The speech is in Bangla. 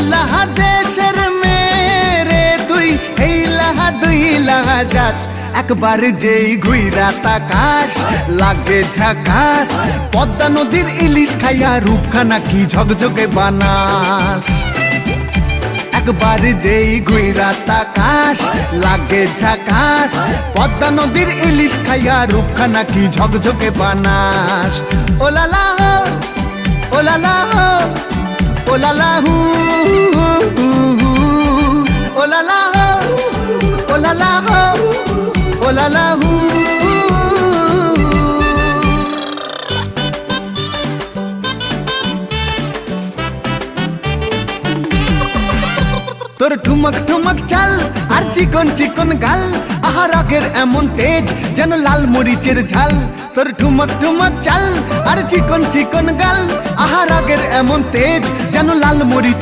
বাংলাদেশের মেরে তুই হেইলাহা দুইলাহা যাস একবার যেই ঘুইরা তাকাস লাগে ঝাকাস পদ্মা নদীর ইলিশ খাইয়া রূপখানা কি ঝকঝকে বানাস একবার যেই ঘুইরা তাকাস লাগে ঝাকাস পদ্মা নদীর ইলিশ খাইয়া রূপখানা কি ঝকঝকে বানাস ওলালা হো ওলালা হো ওলালা হু ওলালা হো ওলালা হো ওলালা হু তোর ঠুমক ঠুমক চাল আর চিকন চিকন গাল আহা রাগের এমন তেজ যেন লাল মরিচের ঝাল তোর ঠুমক ঠুমক চাল আর চিকন চিকন গাল আহা রাগের এমন তেজ যেন লাল মরিচের